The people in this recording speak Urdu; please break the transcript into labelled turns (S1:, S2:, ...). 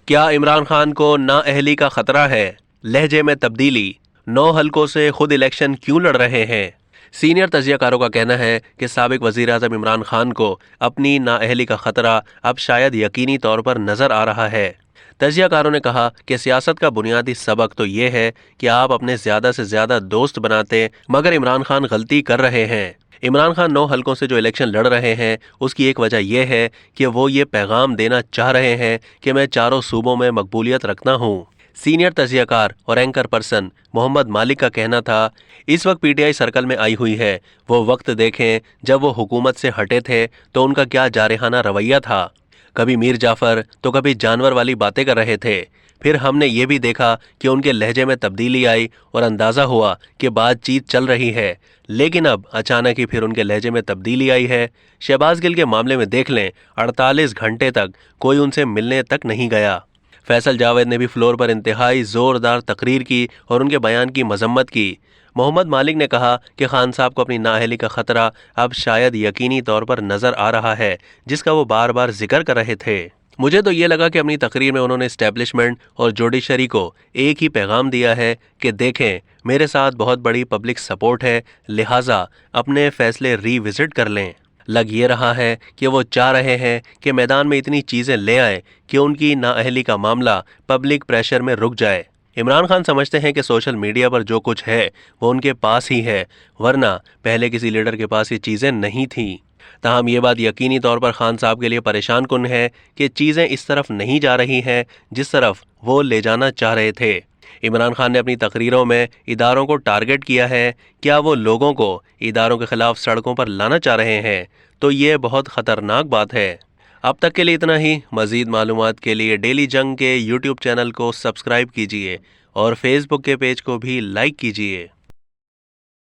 S1: کیا عمران خان کو نااہلی کا خطرہ ہے؟ لہجے میں تبدیلی، 9 حلقوں سے خود الیکشن کیوں لڑ رہے ہیں؟ سینئر تجزیہ کاروں کا کہنا ہے کہ سابق وزیر اعظم عمران خان کو اپنی نااہلی کا خطرہ اب شاید یقینی طور پر نظر آ رہا ہے۔ تجزیہ کاروں نے کہا کہ سیاست کا بنیادی سبق تو یہ ہے کہ آپ اپنے زیادہ سے زیادہ دوست بناتے، مگر عمران خان غلطی کر رہے ہیں۔ عمران خان 9 حلقوں سے جو الیکشن لڑ رہے ہیں اس کی ایک وجہ یہ ہے کہ وہ یہ پیغام دینا چاہ رہے ہیں کہ میں چاروں صوبوں میں مقبولیت رکھتا ہوں۔ سینئر تجزیہ کار اور اینکر پرسن محمد مالک کا کہنا تھا، اس وقت پی ٹی آئی سرکل میں آئی ہوئی ہے، وہ وقت دیکھیں جب وہ حکومت سے ہٹے تھے تو ان کا کیا جارحانہ رویہ تھا، کبھی میر جعفر تو کبھی جانور والی باتیں کر رہے تھے۔ پھر ہم نے یہ بھی دیکھا کہ ان کے لہجے میں تبدیلی آئی اور اندازہ ہوا کہ بات چیت چل رہی ہے، لیکن اب اچانک ہی پھر ان کے لہجے میں تبدیلی آئی ہے۔ شہباز گل کے معاملے میں دیکھ لیں، 48 گھنٹے تک کوئی ان سے ملنے تک نہیں گیا۔ فیصل جاوید نے بھی فلور پر انتہائی زوردار تقریر کی اور ان کے بیان کی مذمت کی۔ محمد مالک نے کہا کہ خان صاحب کو اپنی نااہلی کا خطرہ اب شاید یقینی طور پر نظر آ رہا ہے، جس کا وہ بار بار ذکر کر رہے تھے۔ مجھے تو یہ لگا کہ اپنی تقریر میں انہوں نے اسٹیبلشمنٹ اور جوڈیشری کو ایک ہی پیغام دیا ہے کہ دیکھیں میرے ساتھ بہت بڑی پبلک سپورٹ ہے، لہٰذا اپنے فیصلے ری وزٹ کر لیں۔ لگ یہ رہا ہے کہ وہ چاہ رہے ہیں کہ میدان میں اتنی چیزیں لے آئیں کہ ان کی نااہلی کا معاملہ پبلک پریشر میں رک جائے۔ عمران خان سمجھتے ہیں کہ سوشل میڈیا پر جو کچھ ہے وہ ان کے پاس ہی ہے، ورنہ پہلے کسی لیڈر کے پاس یہ چیزیں نہیں تھیں۔ تاہم یہ بات یقینی طور پر خان صاحب کے لیے پریشان کن ہے کہ چیزیں اس طرف نہیں جا رہی ہیں جس طرف وہ لے جانا چاہ رہے تھے۔ عمران خان نے اپنی تقریروں میں اداروں کو ٹارگٹ کیا ہے، کیا وہ لوگوں کو اداروں کے خلاف سڑکوں پر لانا چاہ رہے ہیں؟ تو یہ بہت خطرناک بات ہے۔ اب تک کے لیے اتنا ہی۔ مزید معلومات کے لیے ڈیلی جنگ کے یوٹیوب چینل کو سبسکرائب کیجیے اور فیس بک کے پیج کو بھی لائک کیجیے۔